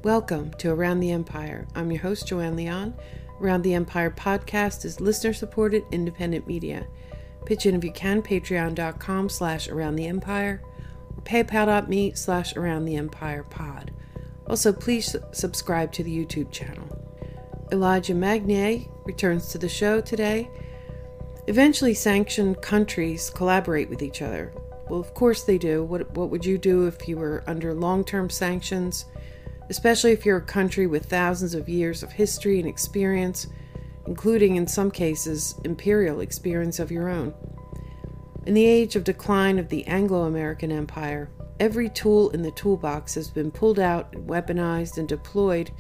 Welcome to Around the Empire. I'm your host, Joanne Leon. Around the Empire podcast is listener-supported independent media. Pitch in if you can, patreon.com/aroundtheempire or paypal.me/aroundtheempirepod. Also, please subscribe to the YouTube channel. Elijah Magnier returns to the show today. Eventually, sanctioned countries collaborate with each other. Well, of course they do. What would you do if you were under long-term sanctions? Especially if you're a country with thousands of years of history and experience, including, in some cases, imperial experience of your own. In the age of decline of the Anglo-American empire, every tool in the toolbox has been pulled out, weaponized, and deployed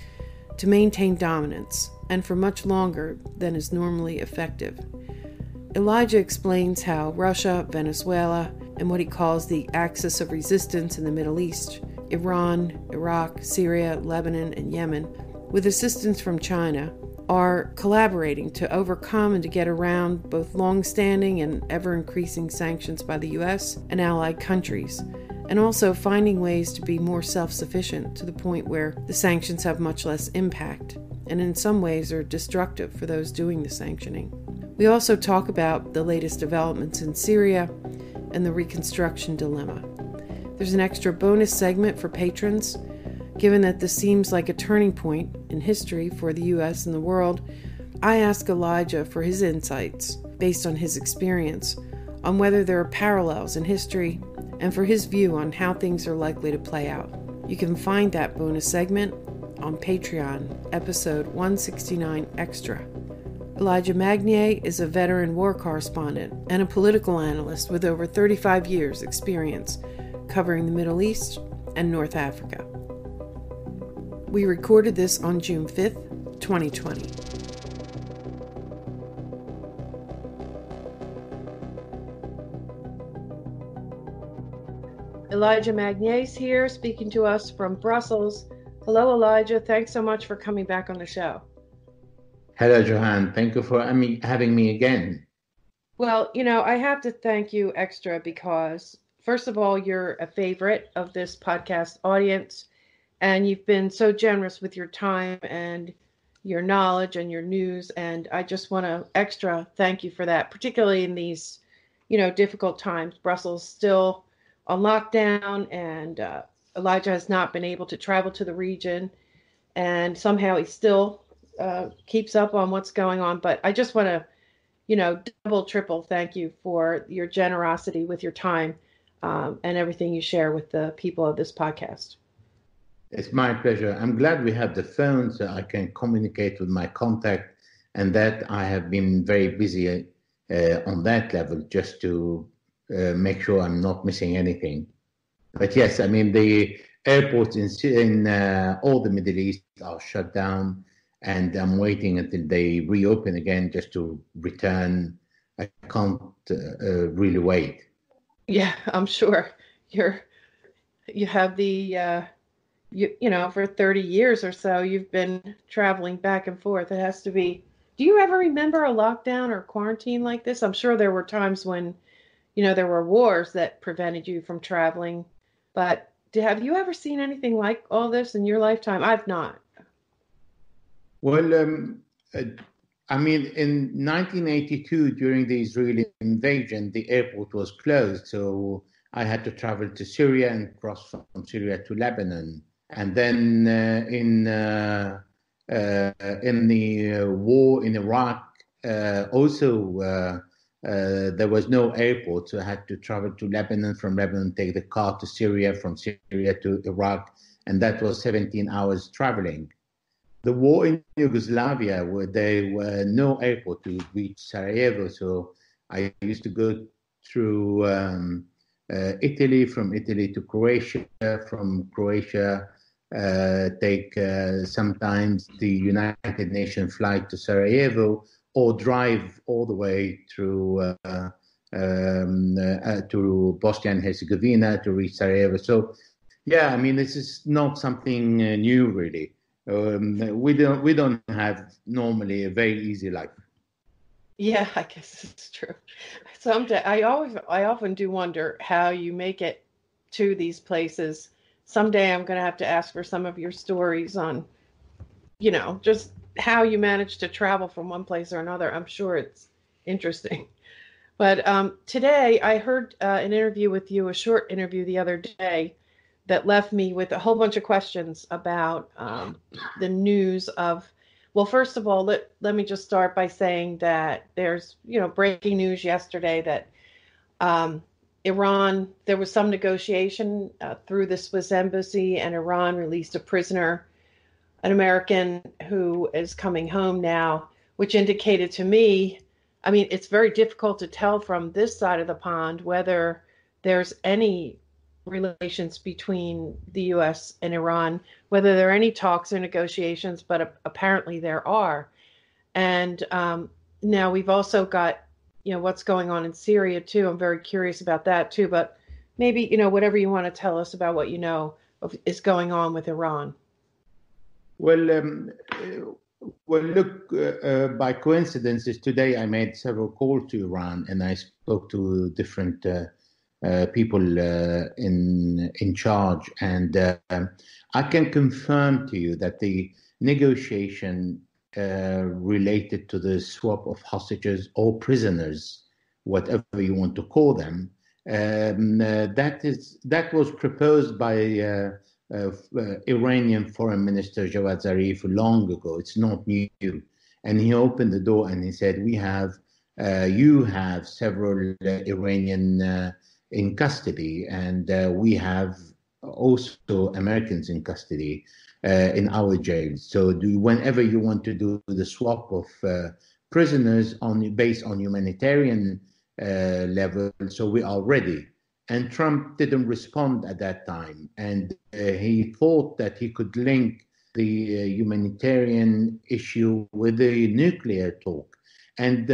to maintain dominance, and for much longer than is normally effective. Elijah explains how Russia, Venezuela, and what he calls the axis of resistance in the Middle East, Iran, Iraq, Syria, Lebanon, and Yemen, with assistance from China, are collaborating to overcome and to get around both long-standing and ever-increasing sanctions by the U.S. and allied countries, and also finding ways to be more self-sufficient to the point where the sanctions have much less impact, and in some ways are destructive for those doing the sanctioning. We also talk about the latest developments in Syria and the reconstruction dilemma. There's an extra bonus segment for patrons. Given that this seems like a turning point in history for the U.S. and the world, I ask Elijah for his insights, based on his experience, on whether there are parallels in history and for his view on how things are likely to play out. You can find that bonus segment on Patreon, episode 169 Extra. Elijah Magnier is a veteran war correspondent and a political analyst with over 35 years' experience covering the Middle East and North Africa. We recorded this on June 5th, 2020. Elijah Magnier is here speaking to us from Brussels. Hello, Elijah. Thanks so much for coming back on the show. Hello, Johan. Thank you for having me again. Well, I have to thank you extra because, first of all, you're a favorite of this podcast audience, and you've been so generous with your time and your knowledge and your news, and I just want to extra thank you for that, particularly in these, difficult times. Brussels still on lockdown, and Elijah has not been able to travel to the region, and somehow he still keeps up on what's going on. But I just want to, double, triple thank you for your generosity with your time and everything you share with the people of this podcast. It's my pleasure. I'm glad we have the phone so I can communicate with my contact, and that I have been very busy on that level just to make sure I'm not missing anything. But yes, the airports in all the Middle East are shut down, and I'm waiting until they reopen again just to return. I can't really wait. Yeah, I'm sure you have the, for 30 years or so, you've been traveling back and forth. It has to be, do you ever remember a lockdown or quarantine like this? I'm sure there were times when, there were wars that prevented you from traveling, but have you ever seen anything like all this in your lifetime? I've not. Well, in 1982, during the Israeli invasion, the airport was closed. So I had to travel to Syria and cross from Syria to Lebanon. And then in the war in Iraq, also there was no airport. So I had to travel to Lebanon, from Lebanon, take the car to Syria, from Syria to Iraq. And that was 17 hours traveling. The war in Yugoslavia, where there were no airport to reach Sarajevo, so I used to go through Italy, from Italy to Croatia, from Croatia take sometimes the United Nations flight to Sarajevo, or drive all the way through to Bosnia and Herzegovina to reach Sarajevo. So, yeah, this is not something new, really. We don't have normally a very easy life. Yeah, I guess it's true. Someday I often do wonder how you make it to these places someday I'm going to have to ask for some of your stories on, just how you manage to travel from one place or another. I'm sure it's interesting. But today I heard an interview with you, a short interview the other day that left me with a whole bunch of questions about the news of, well, first of all, let me just start by saying that there's, breaking news yesterday that um, Iran, there was some negotiation through the Swiss embassy, and Iran released a prisoner, an American who is coming home now, which indicated to me, I mean, it's very difficult to tell from this side of the pond whether there's any relations between the U.S. and Iran, whether there are any talks or negotiations, but apparently there are. And now we've also got, what's going on in Syria too. I'm very curious about that too. But maybe, whatever you want to tell us about what you know is going on with Iran. Well, look, by coincidences, today I made several calls to Iran and I spoke to different people in charge. And I can confirm to you that the negotiation related to the swap of hostages or prisoners, whatever you want to call them, that was proposed by Iranian Foreign Minister Jawad Zarif long ago. It's not new. And he opened the door and he said, you have several Iranian in custody, and we have also Americans in custody in our jails. So whenever you want to do the swap of prisoners based on humanitarian level, so we are ready. And Trump didn't respond at that time. And he thought that he could link the humanitarian issue with the nuclear talk. And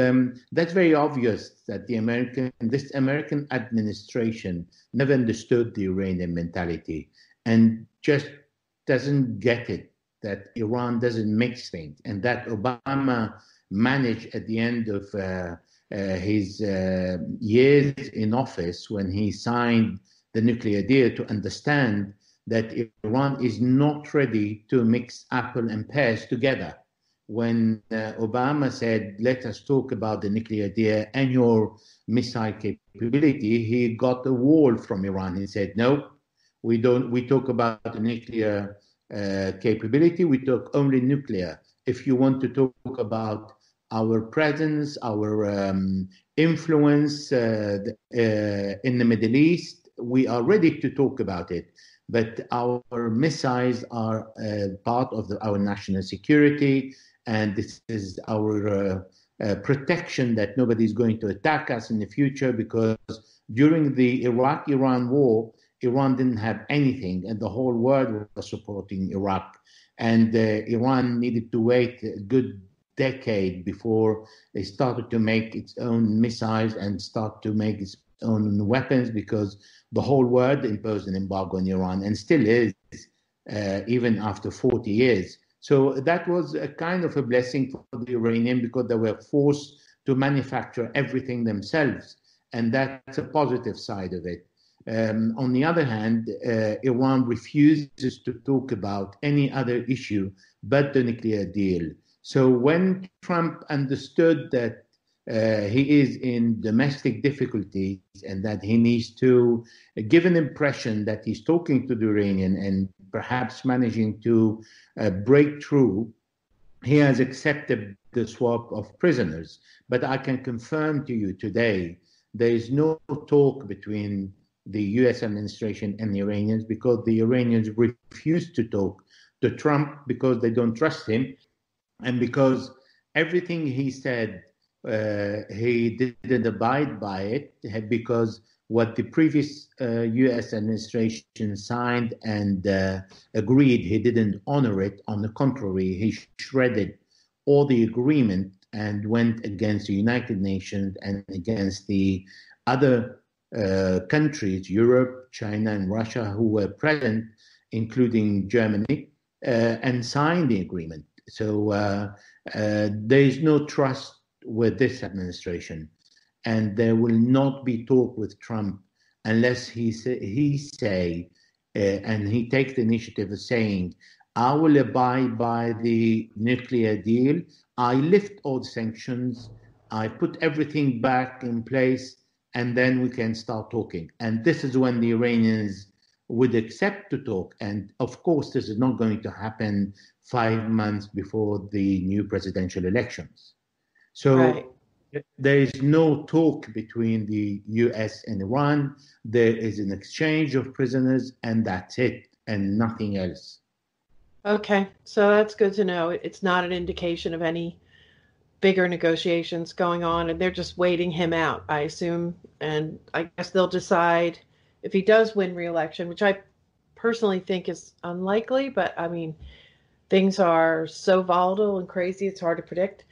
that's very obvious that this American administration never understood the Iranian mentality and just doesn't get it, that Iran doesn't mix things, and that Obama managed at the end of his years in office, when he signed the nuclear deal, to understand that Iran is not ready to mix apple and pears together. When Obama said, let us talk about the nuclear deal and your missile capability, he got a wall from Iran. He said, no, we don't. We talk about the nuclear capability. We talk only nuclear. If you want to talk about our presence, our influence in the Middle East, we are ready to talk about it. But our missiles are part of our national security, and this is our protection that nobody is going to attack us in the future, because during the Iraq-Iran war, Iran didn't have anything, and the whole world was supporting Iraq. And Iran needed to wait a good decade before they started to make its own missiles and start to make its own weapons, because the whole world imposed an embargo on Iran, and still is, even after 40 years. So that was a kind of a blessing for the Iranian, because they were forced to manufacture everything themselves, and that's a positive side of it. On the other hand, Iran refuses to talk about any other issue but the nuclear deal. So when Trump understood that he is in domestic difficulties and that he needs to give an impression that he's talking to the Iranian and perhaps managing to break through, he has accepted the swap of prisoners. But I can confirm to you today, there is no talk between the US administration and the Iranians, because the Iranians refuse to talk to Trump because they don't trust him, and because everything he said, he didn't abide by it, because what the previous US administration signed and agreed, he didn't honor it. On the contrary, he shredded all the agreement and went against the United Nations and against the other countries, Europe, China, and Russia, who were present, including Germany, and signed the agreement. So there is no trust with this administration, and there will not be talk with Trump unless he say and he takes the initiative of saying, I will abide by the nuclear deal. I lift all sanctions. I put everything back in place, and then we can start talking. And this is when the Iranians would accept to talk. And of course, this is not going to happen 5 months before the new presidential elections. So Right. there is no talk between the US and Iran. There is an exchange of prisoners, and that's it, and nothing else. Okay, so that's good to know. It's not an indication of any bigger negotiations going on, and they're just waiting him out, I assume. And I guess they'll decide if he does win re-election, which I personally think is unlikely, but I mean, things are so volatile and crazy, it's hard to predict.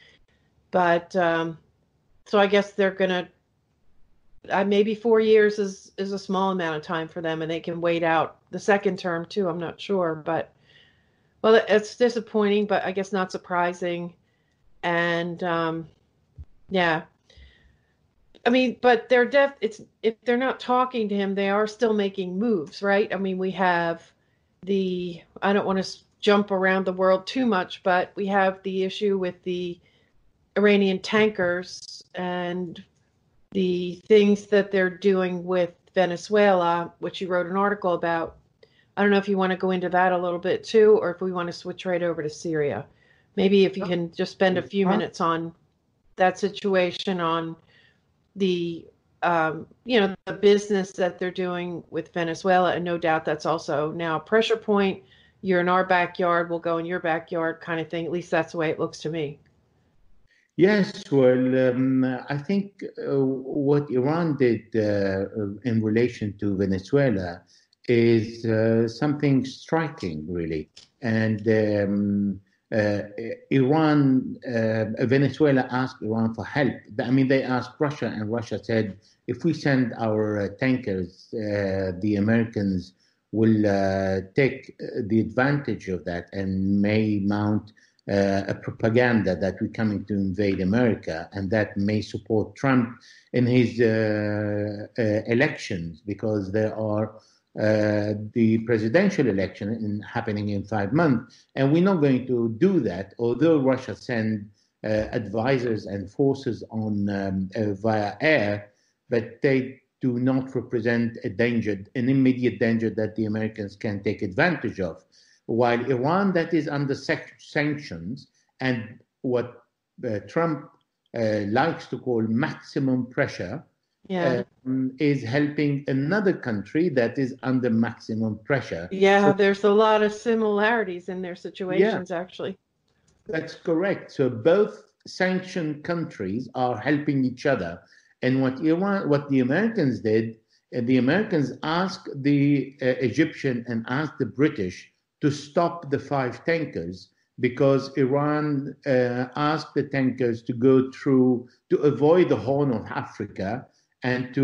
But so I guess they're gonna maybe 4 years is a small amount of time for them, and they can wait out the second term too. I'm not sure, but well, it's disappointing, but I guess not surprising. And yeah, I mean, but it's if they're not talking to him, they are still making moves, right? I mean, we have I don't want to jump around the world too much, but we have the issue with the Iranian tankers and the things that they're doing with Venezuela, which you wrote an article about. I don't know if you want to go into that a little bit too, or if we want to switch right over to Syria. Maybe if you can just spend a few minutes on that situation, on the the business that they're doing with Venezuela, and no doubt that's also now a pressure point. You're in our backyard, we'll go in your backyard, kind of thing. At least that's the way it looks to me. Yes, well, I think what Iran did in relation to Venezuela is something striking, really. And Venezuela asked Iran for help. I mean, they asked Russia, and Russia said, if we send our tankers, the Americans will take the advantage of that and may mount a propaganda that we're coming to invade America, and that may support Trump in his elections, because there are the presidential election happening in 5 months, and we're not going to do that. Although Russia send advisors and forces on via air, but they do not represent an immediate danger that the Americans can take advantage of. While Iran, that is under sanctions, and what Trump likes to call maximum pressure, is helping another country that is under maximum pressure. Yeah, so there's a lot of similarities in their situations, actually. That's correct. So both sanctioned countries are helping each other. And what the Americans did, the Americans asked the Egyptian and asked the British to stop the 5 tankers, because Iran asked the tankers to go through, to avoid the Horn of Africa, and to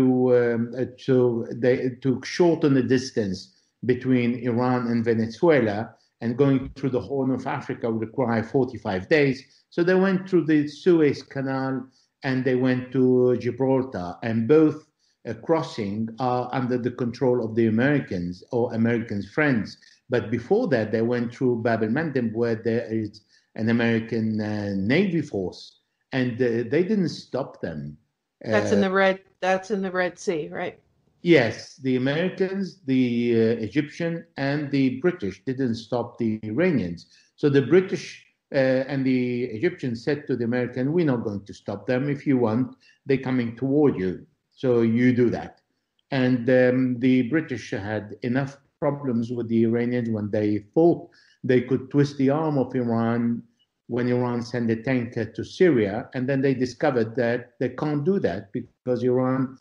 shorten the distance between Iran and Venezuela, and going through the Horn of Africa would require 45 days. So they went through the Suez Canal and they went to Gibraltar, and both crossing are under the control of the Americans or Americans' friends. But before that, they went through Bab el-Mandeb, where there is an American Navy force, and they didn't stop them. That's in the Red Sea, right? Yes, the Americans, the Egyptian, and the British didn't stop the Iranians. So the British and the Egyptians said to the American, we're not going to stop them. If you want, they're coming toward you. So you do that. And the British had enough problems with the Iranians when they thought they could twist the arm of Iran when Iran sent a tanker to Syria. And then they discovered that they can't do that, because Iran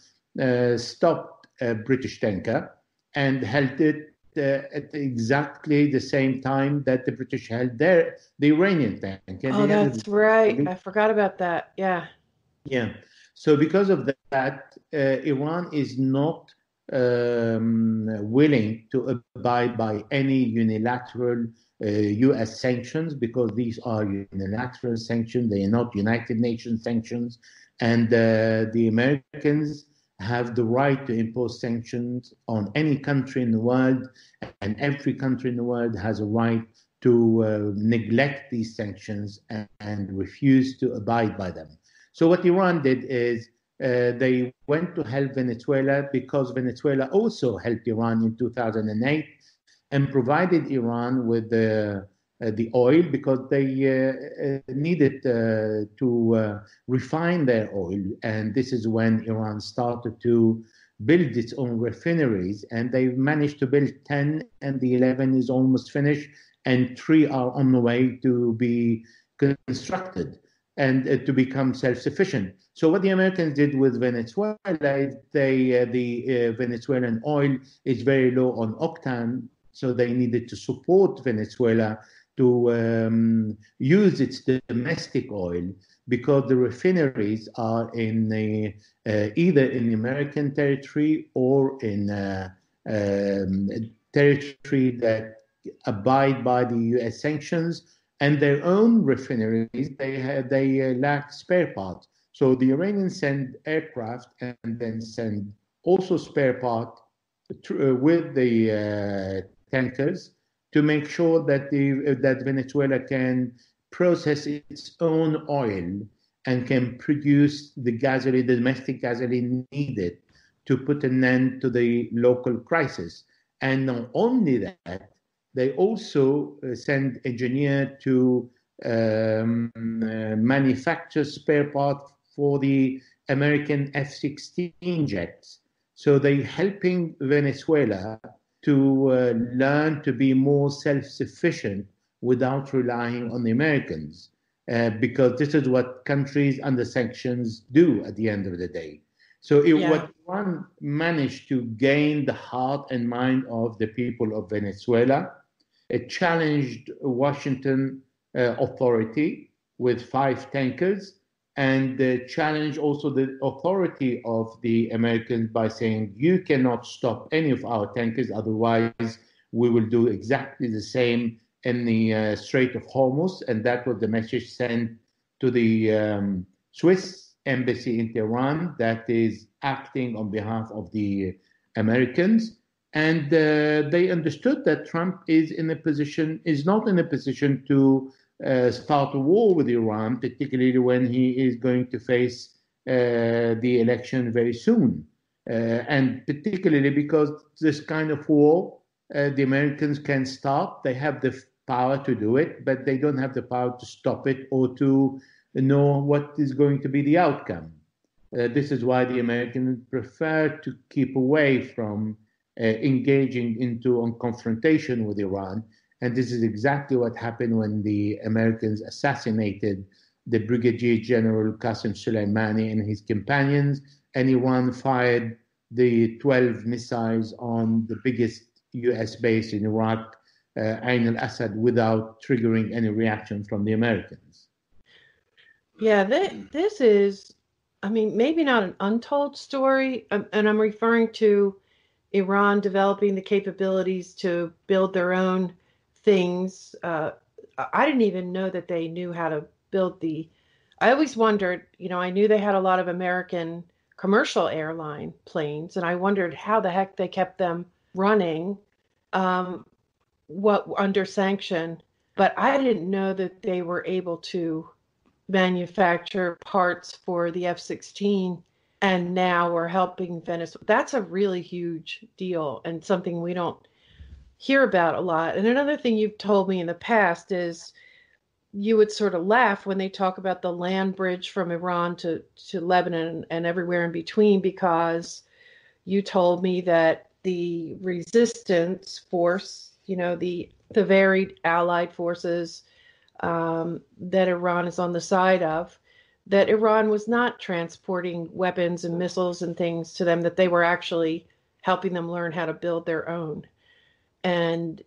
stopped a British tanker and held it at exactly the same time that the British held the Iranian tanker. Oh, that's right. I forgot about that. Yeah. Yeah. So because of that, Iran is not willing to abide by any unilateral U.S. sanctions, because these are unilateral sanctions. They are not United Nations sanctions. And the Americans have the right to impose sanctions on any country in the world, and every country in the world has a right to neglect these sanctions and refuse to abide by them. So what Iran did is they went to help Venezuela because Venezuela also helped Iran in 2008 and provided Iran with the oil because they needed to refine their oil. And this is when Iran started to build its own refineries. And they've managed to build 10, and the 11 is almost finished, and 3 are on the way to be constructed and to become self-sufficient. So what the Americans did with Venezuela is the Venezuelan oil is very low on octane, so they needed to support Venezuela to use its domestic oil because the refineries are in either in American territory or in territory that abide by the U.S. sanctions, and their own refineries, they lack spare parts. So the Iranians send aircraft and then send also spare parts with the tankers to make sure that that Venezuela can process its own oil and can produce the gasoline, the domestic gasoline needed to put an end to the local crisis. And not only that, they also send engineers to manufacture spare parts for the American F-16 jets. So they're helping Venezuela to learn to be more self-sufficient without relying on the Americans, because this is what countries under sanctions do at the end of the day. So what Iran managed to gain the heart and mind of the people of Venezuela, it challenged Washington authority with 5 tankers, and challenged also the authority of the Americans by saying, you cannot stop any of our tankers, otherwise we will do exactly the same in the Strait of Hormuz. And that was the message sent to the Swiss embassy in Tehran that is acting on behalf of the Americans. And they understood that Trump is not in a position to start a war with Iran, particularly when he is going to face the election very soon. And particularly because this kind of war, the Americans can start. They have the power to do it, but they don't have the power to stop it or to know what is going to be the outcome. This is why the Americans prefer to keep away from engaging into a confrontation with Iran. And this is exactly what happened when the Americans assassinated the Brigadier General Qasem Soleimani and his companions, and Iran fired the 12 missiles on the biggest US base in Iraq, Ain al-Assad, without triggering any reaction from the Americans. Yeah, this is, I mean, maybe not an untold story, and I'm referring to Iran developing the capabilities to build their own things. I didn't even know that they knew how to build I always wondered, I knew they had a lot of American commercial airline planes, and I wondered how the heck they kept them running under sanction. But I didn't know that they were able to manufacture parts for the F-16, and now we're helping Venezuela. That's a really huge deal and something we don't hear about a lot. And another thing you've told me in the past is you would sort of laugh when they talk about the land bridge from Iran to Lebanon and everywhere in between, because you told me that the resistance force, the varied allied forces that Iran is on the side of, that Iran was not transporting weapons and missiles and things to them, that they were actually helping them learn how to build their own. And,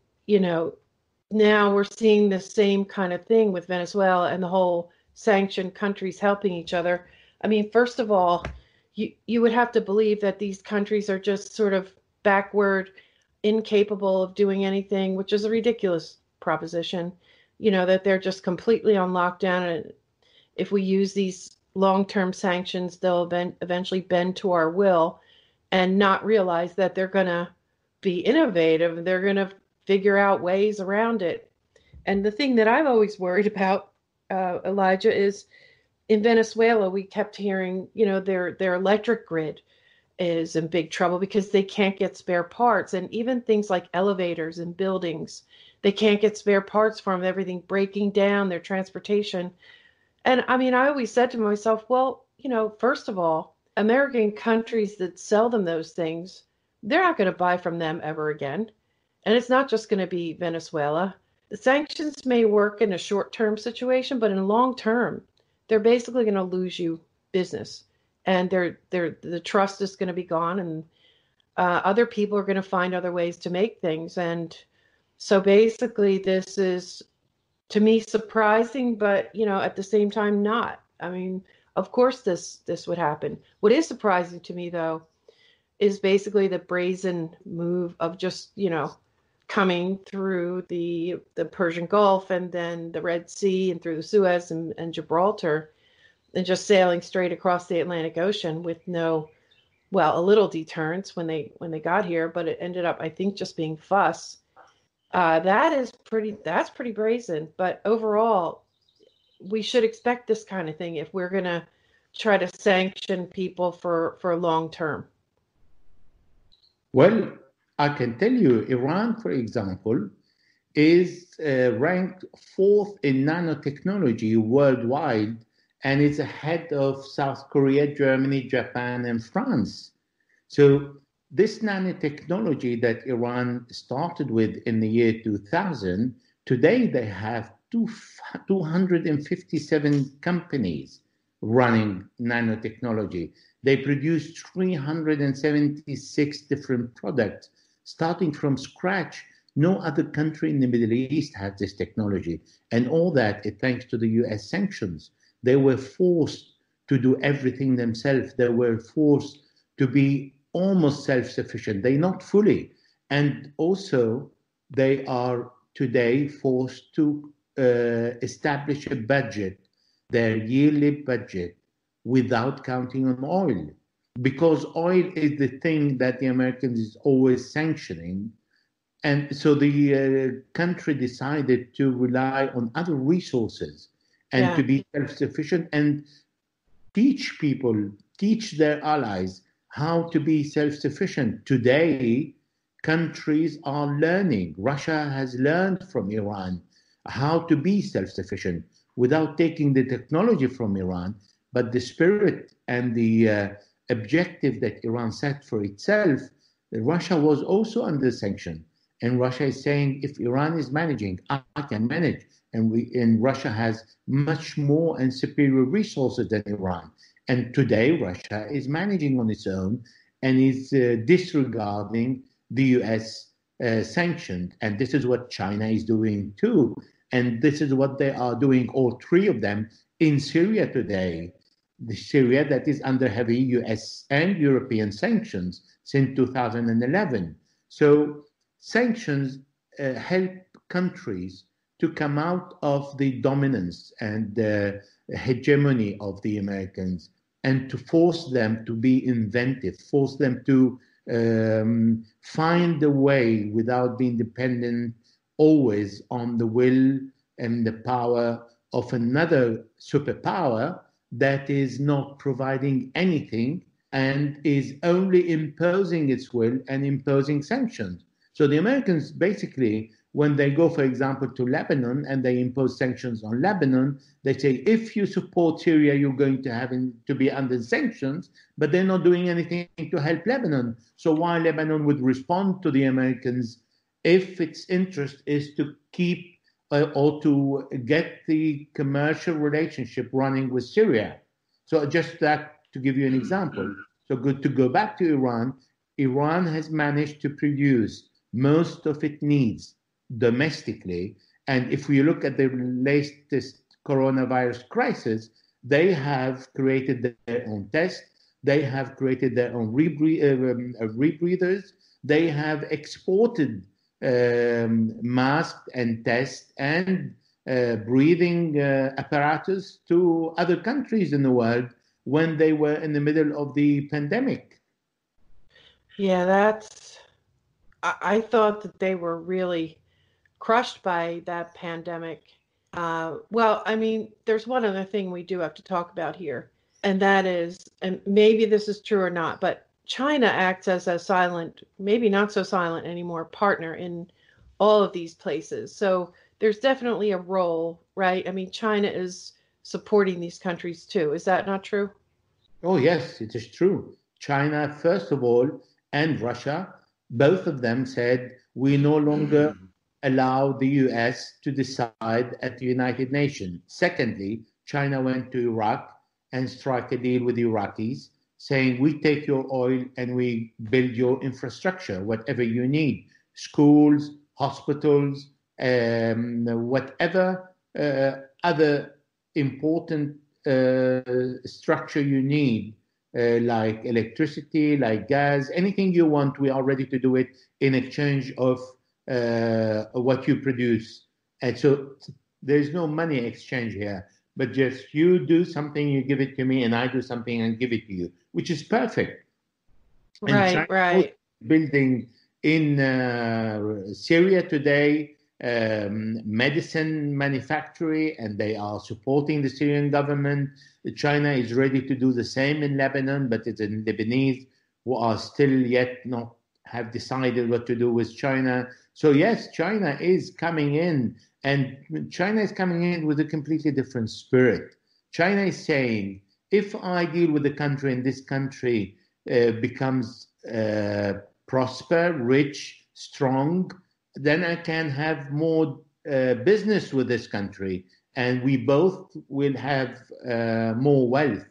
now we're seeing the same kind of thing with Venezuela and the whole sanctioned countries helping each other. I mean, first of all, you would have to believe that these countries are just sort of backward, incapable of doing anything, which is a ridiculous proposition, that they're just completely on lockdown. And if we use these long-term sanctions, they'll eventually bend to our will. and not realize that they're going to be innovative. They're going to figure out ways around it. And the thing that I've always worried about, Elijah, is in Venezuela, we kept hearing, their electric grid is in big trouble because they can't get spare parts. And even things like elevators and buildings, they can't get spare parts for them, everything breaking down, their transportation. And I mean, I always said to myself, well, first of all, American countries that sell them those things, they're not going to buy from them ever again. And it's not just going to be Venezuela. The sanctions may work in a short term situation, but in a long term, they're basically going to lose you business. And the trust is going to be gone, and other people are going to find other ways to make things. And so basically, this is to me surprising, but at the same time not. I mean, of course this would happen. What is surprising to me though is basically the brazen move of just, coming through the Persian Gulf and then the Red Sea and through the Suez and Gibraltar and just sailing straight across the Atlantic Ocean with no, well, a little deterrence when they got here, but it ended up, I think, just being fuss. That's pretty brazen. But overall, we should expect this kind of thing if we're going to try to sanction people for long term. Well, I can tell you, Iran, for example, is ranked fourth in nanotechnology worldwide, and it's ahead of South Korea, Germany, Japan, and France. So this nanotechnology that Iran started with in the year 2000, today they have 257 companies running nanotechnology. They produce 376 different products, starting from scratch. No other country in the Middle East has this technology. And all that is thanks to the US sanctions. They were forced to do everything themselves. They were forced to be almost self-sufficient. They not fully. And also, they are today forced to establish a budget, their yearly budget, without counting on oil. Because oil is the thing that the Americans is always sanctioning. And so the country decided to rely on other resources and to be self-sufficient and teach people, teach their allies how to be self-sufficient. Today, countries are learning. Russia has learned from Iran how to be self-sufficient without taking the technology from Iran, but the spirit and the objective that Iran set for itself. Russia was also under sanction. And Russia is saying, if Iran is managing, I can manage. And Russia has much more and superior resources than Iran. And today, Russia is managing on its own and is disregarding the US sanctions. And this is what China is doing too. And this is what they are doing, all three of them, in Syria today. The Syria that is under heavy US and European sanctions since 2011. So sanctions help countries to come out of the dominance and hegemony of the Americans and to force them to be inventive, force them to find a way without being dependent always on the will and the power of another superpower that is not providing anything and is only imposing its will and imposing sanctions. So the Americans basically, when they go, for example, to Lebanon and they impose sanctions on Lebanon, they say, if you support Syria, you're going to have to be under sanctions, but they're not doing anything to help Lebanon. So why Lebanon would respond to the Americans if its interest is to keep or to get the commercial relationship running with Syria? So just that to give you an example. So good to go back to Iran. Iran has managed to produce most of its needs domestically. And if we look at the latest coronavirus crisis, they have created their own tests. They have created their own rebreathers. They have exported masks and tests and breathing apparatus to other countries in the world when they were in the middle of the pandemic. Yeah, I thought that they were really crushed by that pandemic. Well, I mean, there's one other thing we do have to talk about here, and that is, and maybe this is true or not, but China acts as a silent, maybe not so silent anymore, partner in all of these places. So there's definitely a role, right? I mean, China is supporting these countries too. Is that not true? Oh, yes, it is true. China, first of all, and Russia, both of them said we no longer allow the US to decide at the United Nations. Secondly, China went to Iraq and struck a deal with the Iraqis, saying we take your oil and we build your infrastructure, whatever you need, schools, hospitals, whatever other important structure you need, like electricity, like gas, anything you want, we are ready to do it in exchange of what you produce. And so there's no money exchange here, but just you do something, you give it to me, and I do something and give it to you, which is perfect. And Right, China was right. building in Syria today medicine manufacturing, and they are supporting the Syrian government. China is ready to do the same in Lebanon, but it's in Lebanese who are still yet not have decided what to do with China. So yes, China is coming in, and China is coming in with a completely different spirit. China is saying, if I deal with the country and this country becomes prosper, rich, strong, then I can have more business with this country, and we both will have more wealth.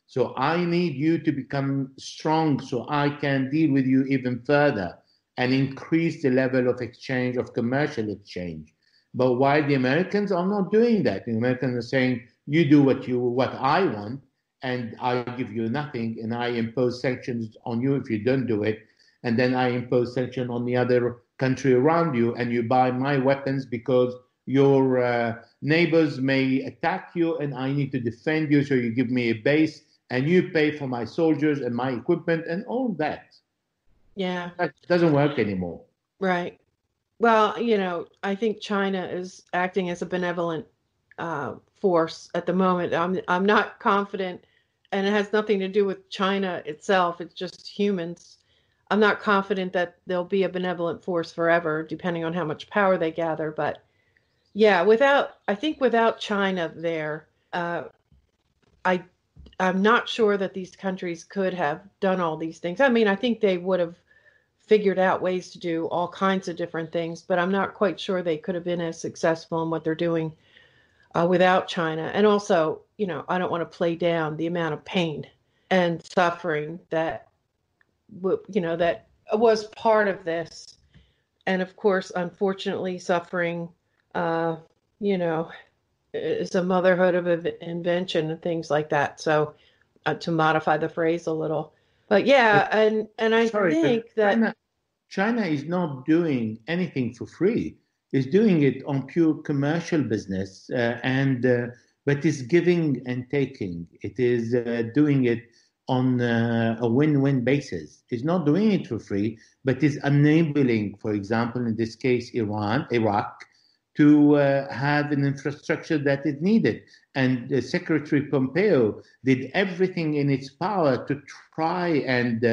So I need you to become strong so I can deal with you even further and increase the level of exchange, of commercial exchange. But while the Americans are not doing that, the Americans are saying, you do what I want, and I give you nothing, and I impose sanctions on you if you don't do it, and then I impose sanctions on the other country around you, and you buy my weapons because your neighbors may attack you, and I need to defend you, so you give me a base, and you pay for my soldiers and my equipment, and all that. Yeah, That doesn't work anymore. right. Well, I think China is acting as a benevolent force at the moment. I'm not confident, and it has nothing to do with China itself. It's just humans. I'm not confident that there'll be a benevolent force forever, depending on how much power they gather. But yeah, I think without China there, I I'm not sure that these countries could have done all these things. I mean, I think they would have figured out ways to do all kinds of different things, but I'm not quite sure they could have been as successful in what they're doing without China. And also, I don't want to play down the amount of pain and suffering that that was part of this. And of course, unfortunately, suffering, uh, you know, is a motherhood of invention and things like that. So, to modify the phrase a little, but But yeah, and I sorry, but think that China is not doing anything for free. It's doing it on pure commercial business, and but it's giving and taking. It is doing it on a win-win basis. It's not doing it for free, but is enabling, for example, in this case, Iraq, to have an infrastructure that is needed. And Secretary Pompeo did everything in its power to try and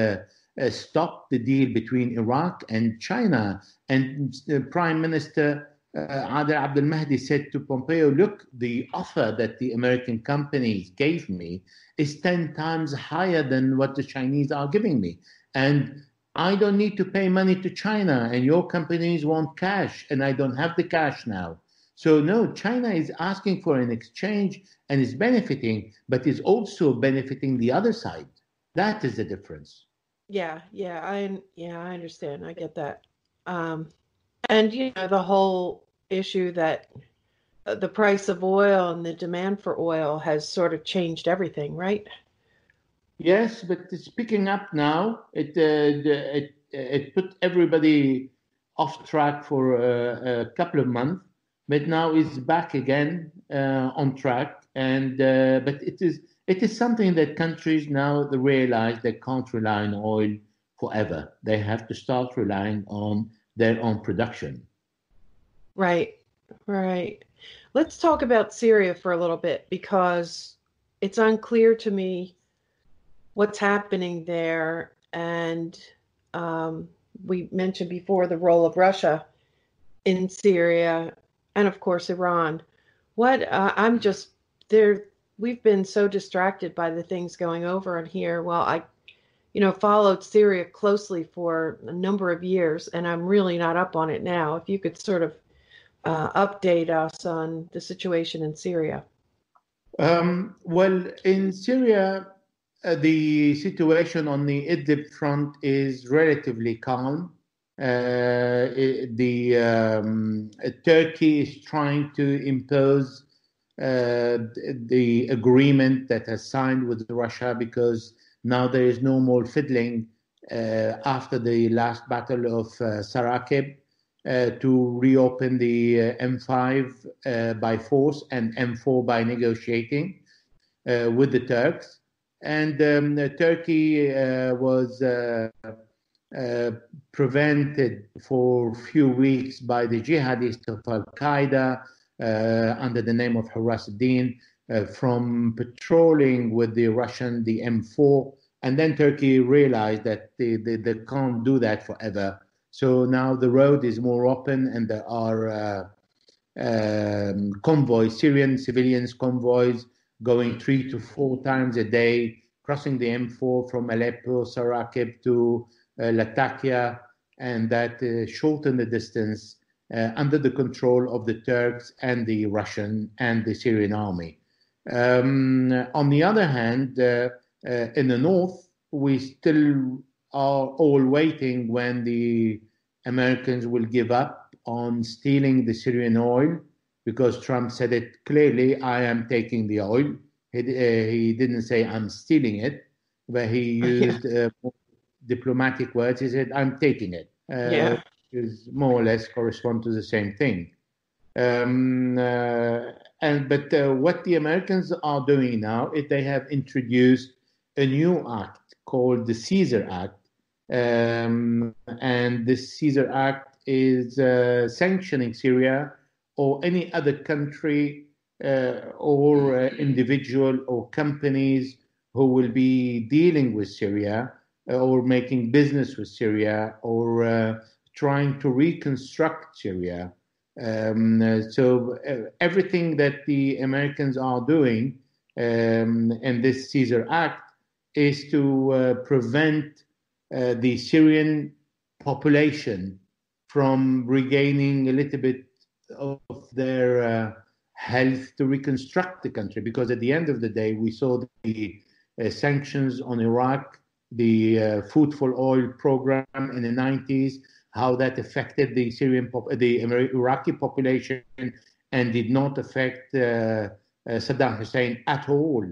stop the deal between Iraq and China. And Prime Minister Adel Abdel Mahdi said to Pompeo, look, the offer that the American companies gave me is 10 times higher than what the Chinese are giving me. And I don't need to pay money to China, and your companies want cash, and I don't have the cash now. So, no, China is asking for an exchange and is benefiting, but is also benefiting the other side. That is the difference. yeah, I understand. I get that. Um, and the whole issue that the price of oil and the demand for oil has sort of changed everything, right? Yes, but it's picking up now. It put everybody off track for a couple of months, but now it's back again on track. And but it is something that countries now they realize they can't rely on oil forever. They have to start relying on their own production. Right, right. Let's talk about Syria for a little bit because it's unclear to me what's happening there. And um, we mentioned before the role of Russia in Syria and, of course, Iran. What I'm just there. We've been so distracted by the things going over in here. Well, followed Syria closely for a number of years, and I'm really not up on it now. If you could sort of update us on the situation in Syria. Well, in Syria, the situation on the Idlib front is relatively calm. Turkey is trying to impose the agreement that has signed with Russia because now there is no more fiddling after the last battle of Sarakib to reopen the M5 by force and M4 by negotiating with the Turks. And Turkey was prevented for a few weeks by the jihadists of Al-Qaeda under the name of Haras ad-Din from patrolling with the Russian, the M4. And then Turkey realized that they can't do that forever. So now the road is more open and there are convoys, Syrian civilians convoys going 3 to 4 times a day, crossing the M4 from Aleppo, Sarakib to Latakia, and that shortened the distance under the control of the Turks and the Russian and the Syrian army. On the other hand, in the north, we still are all waiting when the Americans will give up on stealing the Syrian oil, because Trump said it clearly, I am taking the oil. He didn't say I'm stealing it, but he used more diplomatic words. He said, I'm taking it, which more or less correspond to the same thing. But what the Americans are doing now is they have introduced a new act called the Caesar Act. And the Caesar Act is sanctioning Syria or any other country or individual or companies who will be dealing with Syria or making business with Syria or trying to reconstruct Syria. So everything that the Americans are doing in this Caesar Act is to prevent the Syrian population from regaining a little bit of their health to reconstruct the country. Because at the end of the day, we saw the sanctions on Iraq, the food for oil program in the 90s, how that affected the Iraqi population and did not affect Saddam Hussein at all.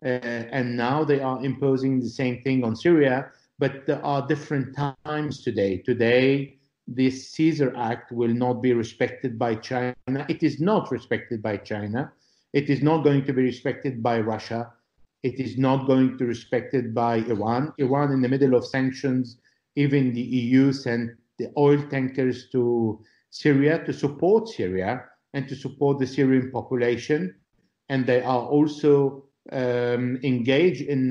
And now they are imposing the same thing on Syria, but there are different times today. Today, this Caesar Act will not be respected by China. It is not respected by China. It is not going to be respected by Russia. It is not going to be respected by Iran. Iran, in the middle of sanctions, even the EU sent the oil tankers to Syria to support Syria and to support the Syrian population. And they are also engaged in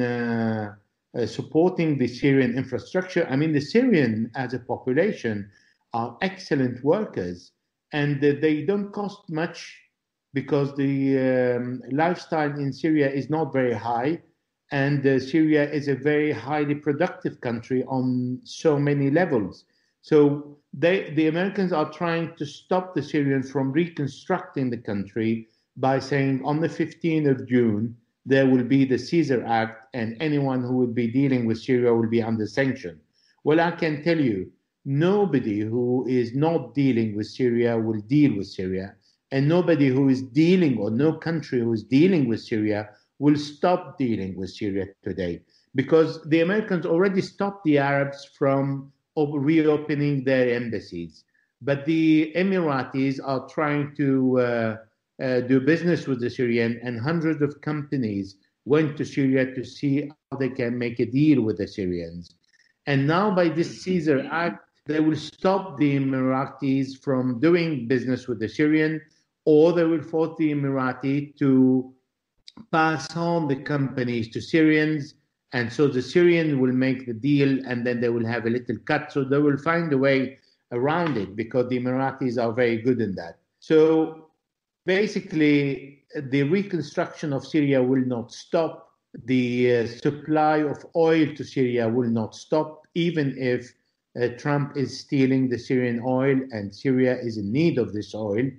supporting the Syrian infrastructure. I mean, the Syrian as a population are excellent workers, and they don't cost much because the lifestyle in Syria is not very high, and Syria is a very highly productive country on so many levels. So the Americans are trying to stop the Syrians from reconstructing the country by saying on the 15th of June, there will be the Caesar Act and anyone who would be dealing with Syria will be under sanction. Well, I can tell you, nobody who is not dealing with Syria will deal with Syria. And nobody who is dealing, or no country who is dealing with Syria, will stop dealing with Syria today. Because the Americans already stopped the Arabs from reopening their embassies. But the Emiratis are trying to do business with the Syrian, and hundreds of companies went to Syria to see how they can make a deal with the Syrians. And now by this Caesar Act, they will stop the Emiratis from doing business with the Syrian, or they will force the Emirati to pass on the companies to Syrians. And so the Syrian will make the deal and then they will have a little cut. So they will find a way around it because the Emiratis are very good in that. So basically, the reconstruction of Syria will not stop. The supply of oil to Syria will not stop, even if Trump is stealing the Syrian oil and Syria is in need of this oil.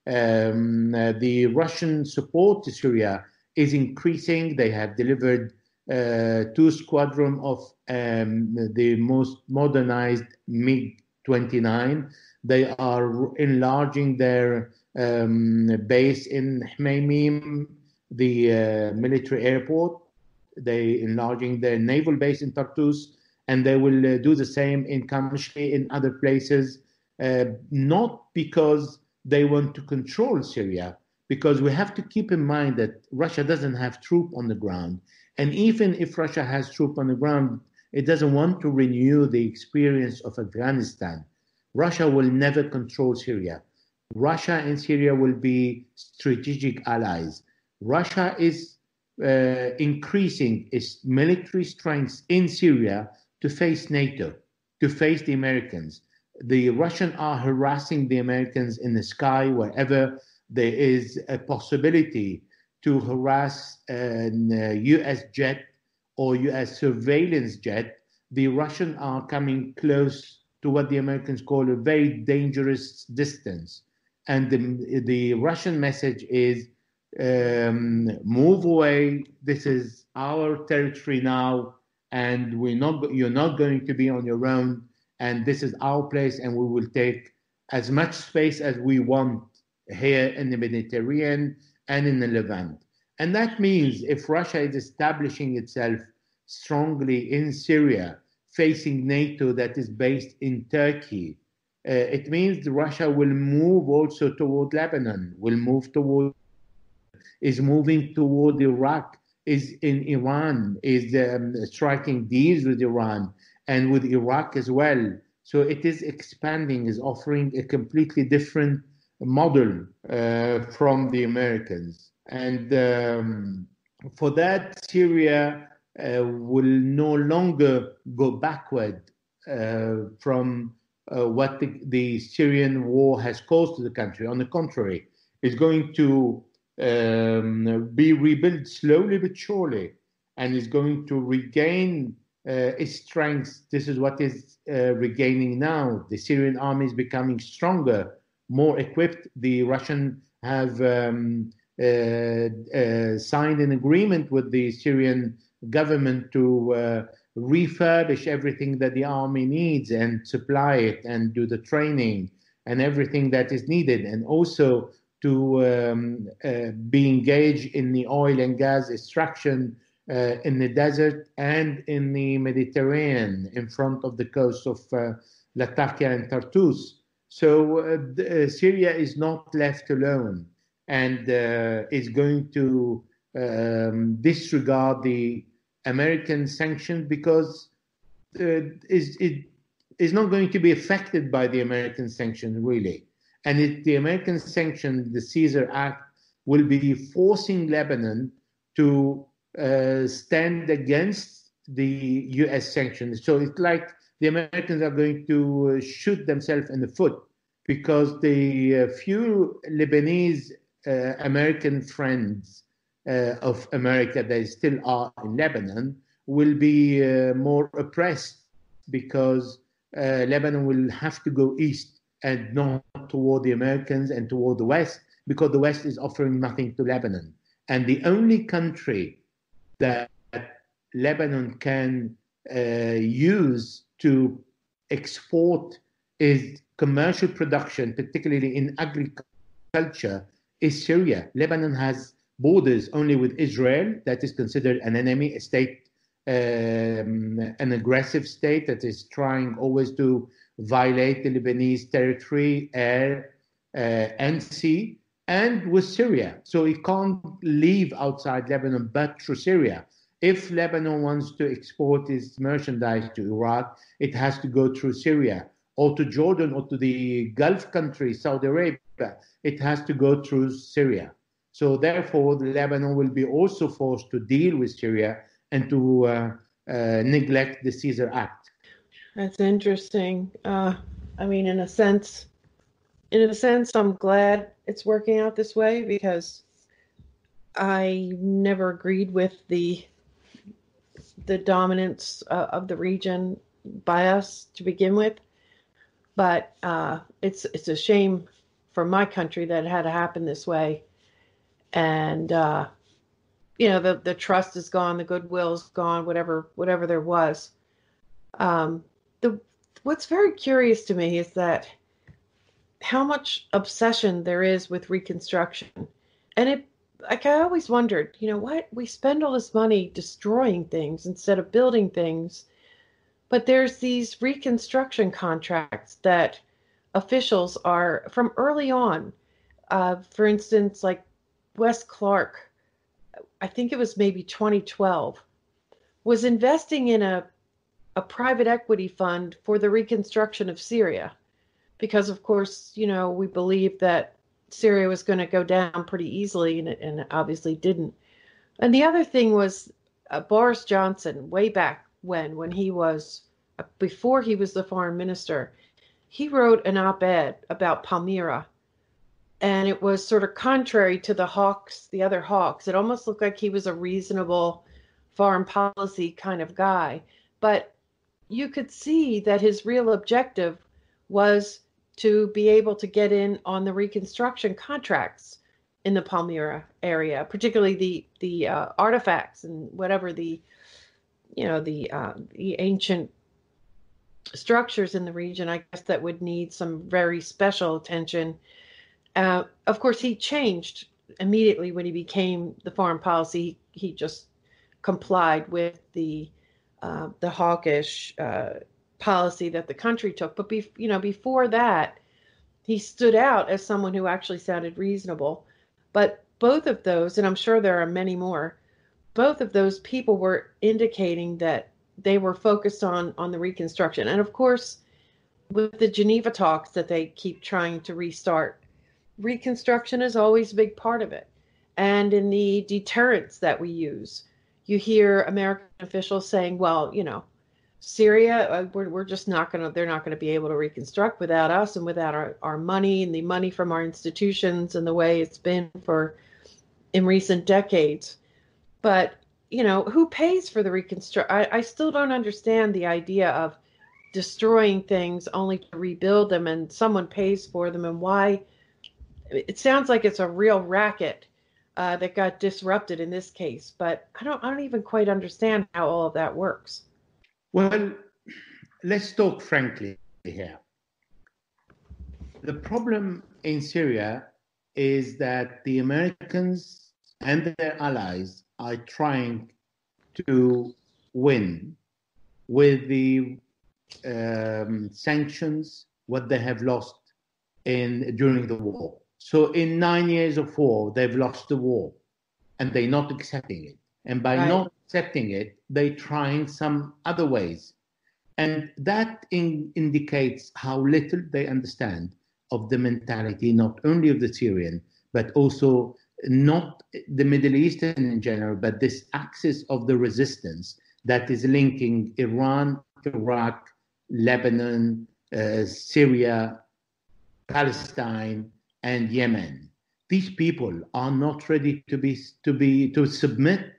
The Russian support to Syria is increasing. They have delivered 2 squadrons of the most modernized MiG-29. They are enlarging their base in Hmeimim, the military airport. They enlarging their naval base in Tartus, and they will do the same in Kamishli, in other places, not because they want to control Syria, because we have to keep in mind that Russia doesn't have troops on the ground. And even if Russia has troops on the ground, it doesn't want to renew the experience of Afghanistan. Russia will never control Syria. Russia and Syria will be strategic allies. Russia is increasing its military strength in Syria to face NATO, to face the Americans. The Russians are harassing the Americans in the sky wherever there is a possibility to harass a US jet or US surveillance jet. The Russians are coming close to what the Americans call a very dangerous distance. And the Russian message is, move away. This is our territory now, and you're not going to be on your own. And this is our place, and we will take as much space as we want here in the Mediterranean and in the Levant. And that means if Russia is establishing itself strongly in Syria, facing NATO that is based in Turkey, it means Russia will move also toward Lebanon, is moving toward Iraq, is in Iran, is striking deals with Iran and with Iraq as well. So it is expanding, is offering a completely different model from the Americans. And for that, Syria will no longer go backward from what the Syrian war has caused to the country. On the contrary, it's going to be rebuilt slowly but surely, and is going to regain its strength. This is what is regaining now. The Syrian army is becoming stronger, more equipped. The Russians have signed an agreement with the Syrian government to refurbish everything that the army needs and supply it and do the training and everything that is needed, and also to be engaged in the oil and gas extraction in the desert and in the Mediterranean in front of the coast of Latakia and Tartus. So Syria is not left alone and is going to disregard the American sanctions because it is not going to be affected by the American sanctions, really. And the American sanctions, the Caesar Act, will be forcing Lebanon to stand against the U.S. sanctions. So it's like the Americans are going to shoot themselves in the foot because the few Lebanese American friends of America that still are in Lebanon will be more oppressed because Lebanon will have to go east and not toward the Americans and toward the West, because the West is offering nothing to Lebanon. And the only country that Lebanon can use to export is commercial production, particularly in agriculture, is Syria. Lebanon has borders only with Israel, that is considered an enemy, a state, an aggressive state that is trying always to violate the Lebanese territory, air, and sea, and with Syria. So it can't leave outside Lebanon but through Syria. If Lebanon wants to export its merchandise to Iraq, it has to go through Syria or to Jordan or to the Gulf countries, Saudi Arabia. It has to go through Syria. So therefore, Lebanon will be also forced to deal with Syria and to neglect the Caesar Act. That's interesting. I mean, in a sense, I'm glad it's working out this way because I never agreed with the dominance of the region by us to begin with. But it's a shame for my country that it had to happen this way. And the trust is gone, the goodwill's gone, whatever there was. The What's very curious to me is that how much obsession there is with reconstruction, and I always wondered, what we spend all this money destroying things instead of building things, but there's these reconstruction contracts that officials are from early on. For instance, like Wes Clark, I think it was maybe 2012, was investing in a private equity fund for the reconstruction of Syria. Because, of course, we believed that Syria was going to go down pretty easily, and it obviously didn't. And the other thing was Boris Johnson, way back when he was, before he was the foreign minister, he wrote an op-ed about Palmyra. And it was sort of contrary to the other hawks. It almost looked like he was a reasonable foreign policy kind of guy. But you could see that his real objective was to be able to get in on the reconstruction contracts in the Palmyra area, particularly the artifacts and whatever the ancient structures in the region, I guess, that would need some very special attention. Of course, he changed immediately when he became the foreign policy. He just complied with the hawkish policy that the country took. But before that, he stood out as someone who actually sounded reasonable. But both of those, and I'm sure there are many more, both of those people were indicating that they were focused on the reconstruction. And of course, with the Geneva talks that they keep trying to restart, reconstruction is always a big part of it. And in the deterrence that we use, you hear American officials saying, well, Syria, we're just they're not going to be able to reconstruct without us and without our money and the money from our institutions and the way it's been in recent decades. But, who pays for the reconstruction? I still don't understand the idea of destroying things only to rebuild them and someone pays for them, and why. It sounds like it's a real racket that got disrupted in this case, but I don't even quite understand how all of that works. Well, let's talk frankly here. The problem in Syria is that the Americans and their allies are trying to win with the sanctions what they have lost during the war. So in 9 years of war, they've lost the war, and they're not accepting it. And by not accepting it, they're trying some other ways. And that indicates how little they understand of the mentality, not only of the Syrian, but also not the Middle Eastern in general, but this axis of the resistance that is linking Iran, Iraq, Lebanon, Syria, Palestine, and Yemen. These people are not ready to submit,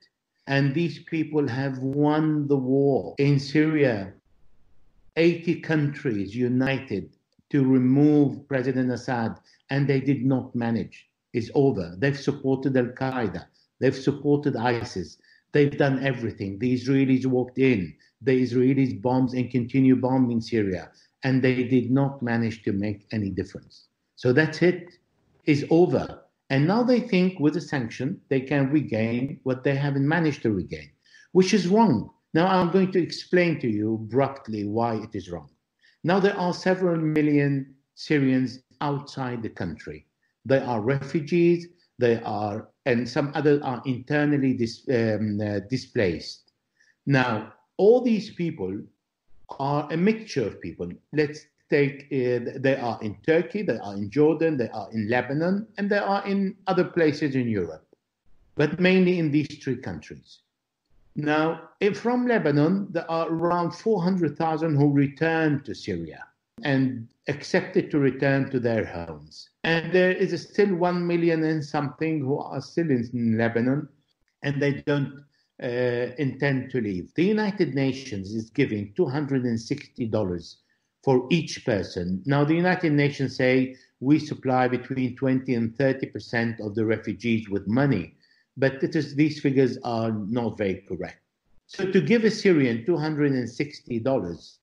and these people have won the war. In Syria, 80 countries united to remove President Assad, and they did not manage. It's over. They've supported Al-Qaeda. They've supported ISIS. They've done everything. The Israelis walked in. The Israelis bombed and continue bombing Syria, and they did not manage to make any difference. So that's it. It's over. And now they think with a sanction, they can regain what they haven't managed to regain, which is wrong. Now I'm going to explain to you abruptly why it is wrong. Now there are several million Syrians outside the country. They are refugees. They are, and some others are internally displaced. Now, all these people are a mixture of people. Let's take, they are in Turkey, they are in Jordan, they are in Lebanon, and they are in other places in Europe, but mainly in these three countries. Now, from Lebanon, there are around 400,000 who returned to Syria and accepted to return to their homes. And there is still 1 million and something who are still in Lebanon, and they don't intend to leave. The United Nations is giving $260 for each person. Now, the United Nations say we supply between 20 and 30% of the refugees with money, but these figures are not very correct. So to give a Syrian $260,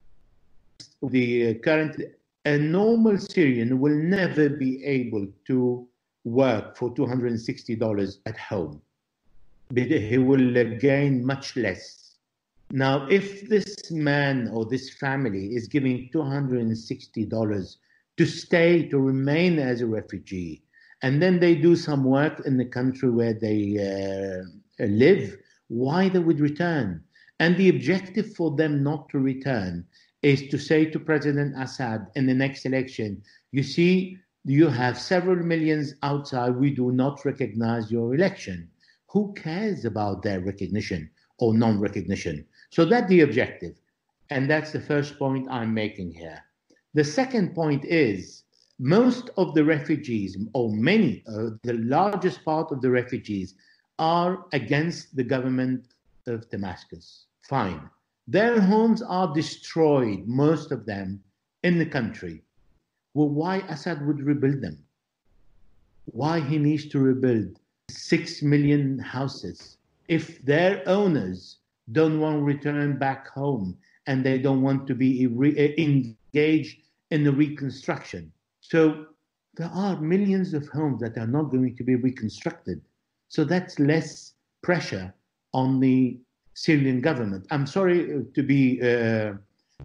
a normal Syrian will never be able to work for $260 at home. He will gain much less. Now, if this man or this family is giving $260 to stay, to remain as a refugee, and then they do some work in the country where they live, why they would return? And the objective for them not to return is to say to President Assad in the next election, you see, you have several millions outside, we do not recognize your election. Who cares about their recognition or non-recognition? So that's the objective. And that's the first point I'm making here. The second point is most of the refugees, or many, the largest part of the refugees are against the government of Damascus. Fine. Their homes are destroyed, most of them, in the country. Well, why Assad would rebuild them? Why he needs to rebuild 6 million houses if their owners don't want to return back home and they don't want to be engaged in the reconstruction? So there are millions of homes that are not going to be reconstructed. So that's less pressure on the Syrian government. I'm sorry to be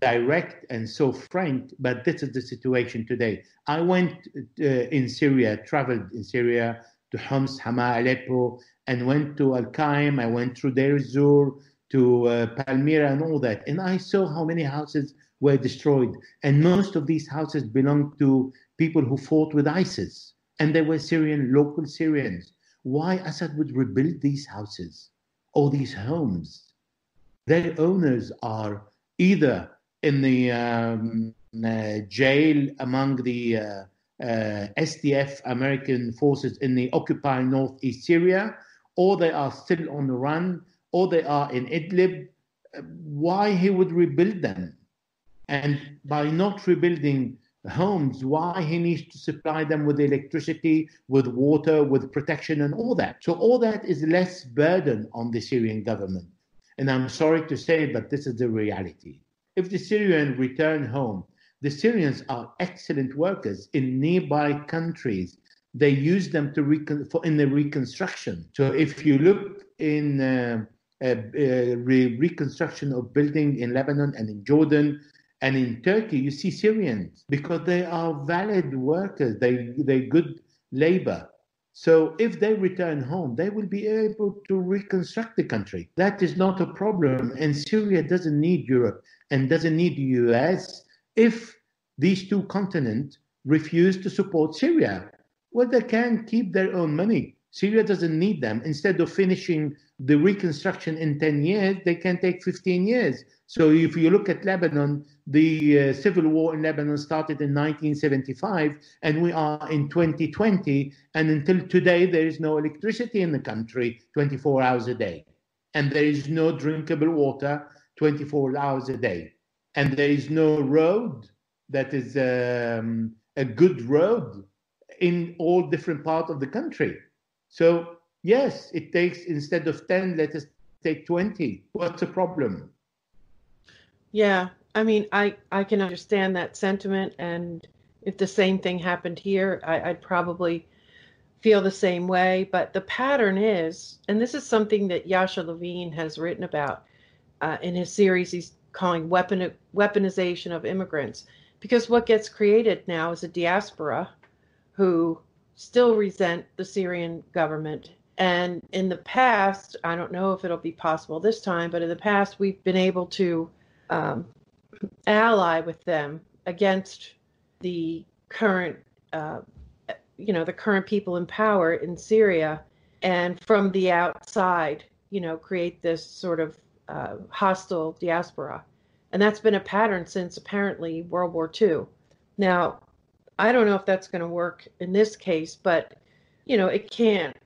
direct and so frank, but this is the situation today. I went in Syria, traveled in Syria to Homs, Hama, Aleppo, and went to Al-Qaim. I went through Deir ez-Zor to Palmyra and all that. And I saw how many houses were destroyed. And most of these houses belonged to people who fought with ISIS. And they were Syrian, local Syrians. Why Assad would rebuild these houses or these homes? Their owners are either in the jail among the SDF, American forces in the occupied northeast Syria, or they are still on the run, or they are in Idlib. Why he would rebuild them? And by not rebuilding homes, why he needs to supply them with electricity, with water, with protection and all that. So all that is less burden on the Syrian government. And I'm sorry to say, but this is the reality. If the Syrians return home, the Syrians are excellent workers in nearby countries. They use them in the reconstruction. So if you look in reconstruction of building in Lebanon and in Jordan and in Turkey, you see Syrians because they are valid workers. They're good labor. So if they return home, they will be able to reconstruct the country. That is not a problem. And Syria doesn't need Europe and doesn't need the US if these two continents refuse to support Syria. Well, they can keep their own money. Syria doesn't need them. Instead of finishing the reconstruction in 10 years, they can take 15 years. So if you look at Lebanon, the civil war in Lebanon started in 1975, and we are in 2020, and until today, there is no electricity in the country 24 hours a day. And there is no drinkable water 24 hours a day. And there is no road that is a good road in all different parts of the country. So yes, it takes, instead of 10, let us take 20. What's the problem? Yeah, I mean, I can understand that sentiment, and if the same thing happened here, I'd probably feel the same way. But the pattern is, and this is something that Yasha Levine has written about in his series he's calling weaponization of immigrants, because what gets created now is a diaspora who still resent the Syrian government. And in the past, I don't know if it'll be possible this time, but in the past, we've been able to um, ally with them against the current, uh, the current people in power in Syria, and from the outside, create this sort of hostile diaspora. And that's been a pattern since apparently World War II. Now, I don't know if that's going to work in this case, but it can't.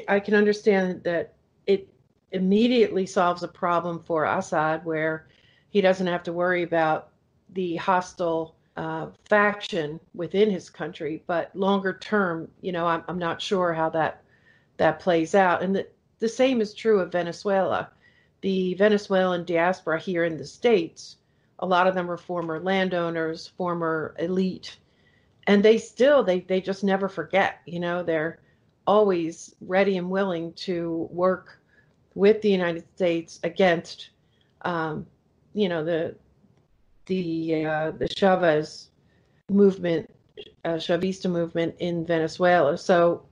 I can understand that it immediately solves a problem for Assad, where he doesn't have to worry about the hostile faction within his country. But longer term, I'm not sure how that plays out. And the same is true of Venezuela. The Venezuelan diaspora here in the States, a lot of them are former landowners, former elite, and they just never forget. They're always ready and willing to work with the United States against the Chavez movement, Chavista movement in Venezuela. So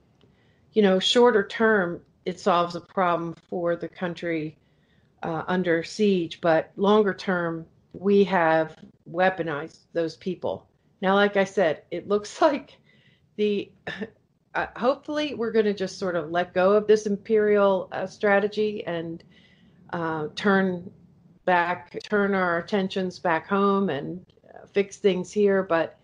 shorter term, it solves a problem for the country under siege, but longer term, we have weaponized those people. Now, like I said, it looks like the hopefully we're going to just sort of let go of this imperial strategy and turn our attentions back home and fix things here. But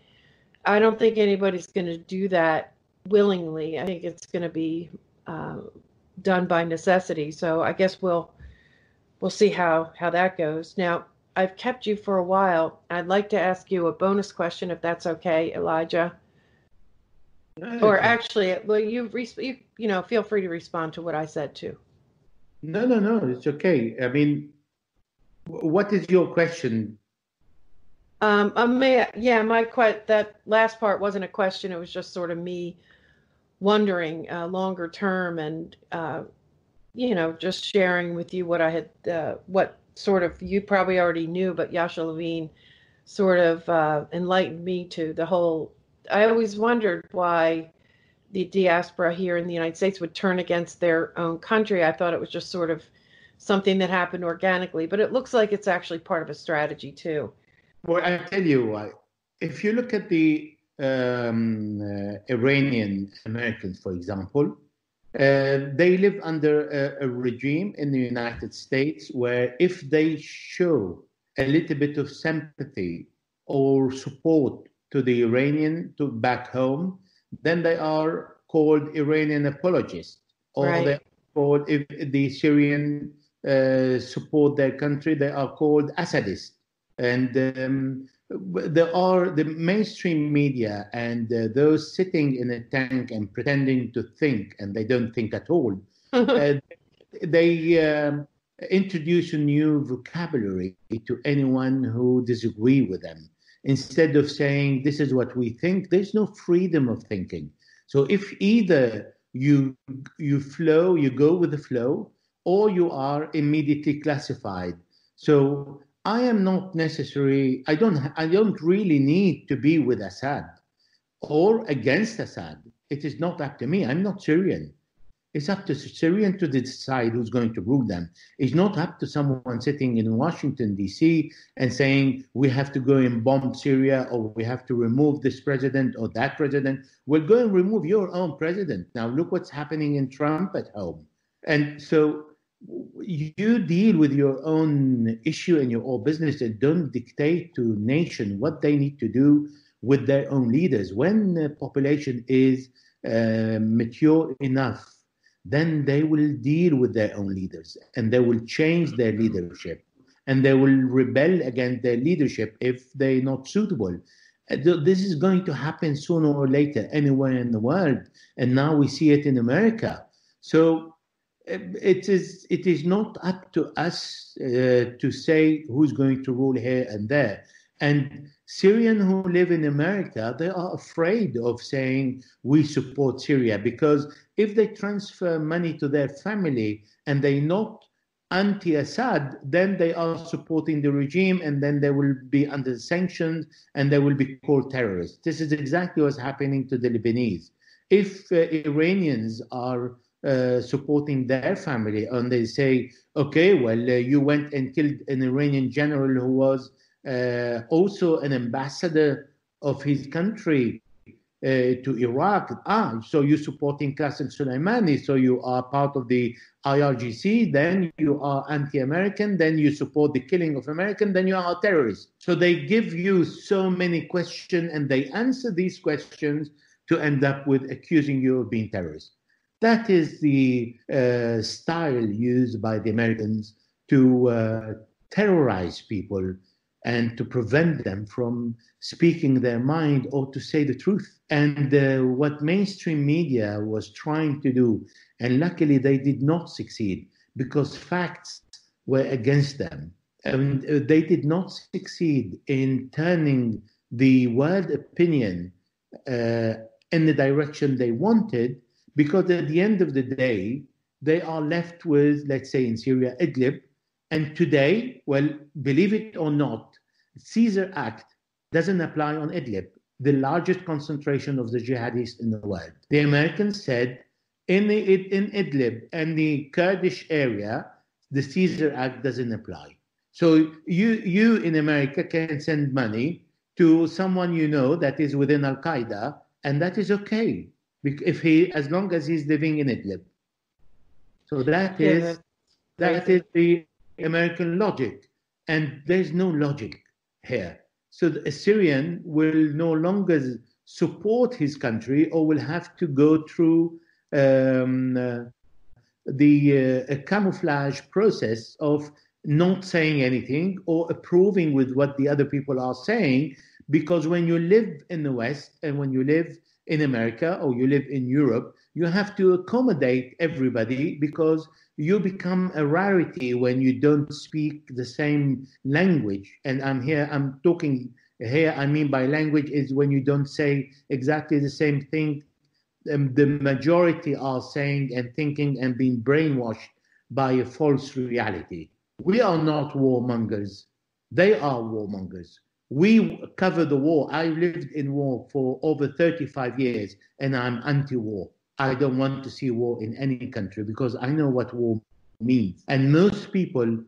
I don't think anybody's going to do that willingly. I think it's going to be done by necessity. So I guess we'll see how that goes. Now, I've kept you for a while. I'd like to ask you a bonus question, if that's okay, Elijah. Or actually, well, you feel free to respond to what I said too. No, it's okay. I mean, what is your question? That last part wasn't a question. It was just sort of me wondering longer term, and just sharing with you what I had, what sort of you probably already knew, but Yasha Levine sort of enlightened me to the whole. I always wondered why the diaspora here in the United States would turn against their own country. I thought it was just sort of something that happened organically, but it looks like it's actually part of a strategy too. Well, I tell you, if you look at the Iranian Americans, for example, they live under a regime in the United States where if they show a little bit of sympathy or support to the Iranian to back home, then they are called Iranian apologists, or right. they are called, if the Syrian support their country, they are called Assadists. And there are the mainstream media and those sitting in a tank and pretending to think, and they don't think at all. They introduce a new vocabulary to anyone who disagree with them. Instead of saying, this is what we think, there's no freedom of thinking. So if either you flow, you go with the flow, or you are immediately classified. So I am not necessary, I don't really need to be with Assad or against Assad. It is not up to me. I'm not Syrian. It's up to Syrians to decide who's going to rule them. It's not up to someone sitting in Washington, D.C. and saying we have to go and bomb Syria, or we have to remove this president or that president. Well, go and remove your own president. Now look what's happening in Trump at home. And so you deal with your own issue and your own business, and don't dictate to nation what they need to do with their own leaders. When the population is mature enough, then they will deal with their own leaders, and they will change their leadership, and they will rebel against their leadership if they're not suitable. This is going to happen sooner or later anywhere in the world, and now we see it in America. So it is not up to us to say who's going to rule here and there. And Syrians who live in America, they are afraid of saying we support Syria, because if they transfer money to their family and they're not anti-Assad, then they are supporting the regime, and then they will be under sanctions and they will be called terrorists. This is exactly what's happening to the Lebanese. If Iranians are supporting their family and they say, okay, well, you went and killed an Iranian general who was also an ambassador of his country to Iraq. So you're supporting Qasem Soleimani, so you are part of the IRGC, then you are anti-American, then you support the killing of Americans, then you are a terrorist. So they give you so many questions and they answer these questions to end up with accusing you of being terrorist. That is the style used by the Americans to terrorize people and to prevent them from speaking their mind or to say the truth. And what mainstream media was trying to do, and luckily they did not succeed because facts were against them. And they did not succeed in turning the world opinion in the direction they wanted, because at the end of the day, they are left with, let's say in Syria, Idlib. And today, well, believe it or not, Caesar Act doesn't apply on Idlib, the largest concentration of the jihadists in the world. The Americans said in Idlib and the Kurdish area, the Caesar Act doesn't apply. So you in America can send money to someone you know that is within Al Qaeda, and that is okay as long as he's living in Idlib. So that is the American logic, and there's no logic here. So the Syrian will no longer support his country or will have to go through the camouflage process of not saying anything or approving with what the other people are saying, because when you live in the West and when you live in America or you live in Europe, you have to accommodate everybody because you become a rarity when you don't speak the same language. And I'm talking here, I mean by language is when you don't say exactly the same thing the majority are saying and thinking and being brainwashed by a false reality. We are not warmongers. They are warmongers. We cover the war. I lived in war for over 35 years and I'm anti-war. I don't want to see war in any country because I know what war means. And most people,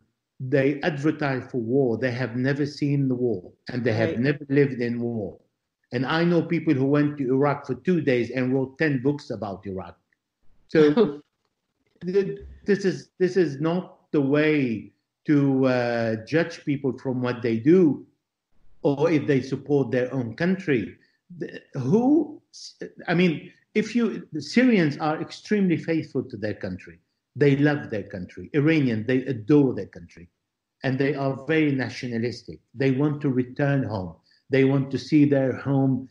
they advertise for war. They have never seen the war and they have never lived in war. And I know people who went to Iraq for 2 days and wrote 10 books about Iraq. So this is not the way to judge people from what they do or if they support their own country. The Syrians are extremely faithful to their country. They love their country. Iranians, they adore their country. And they are very nationalistic. They want to return home. They want to see their home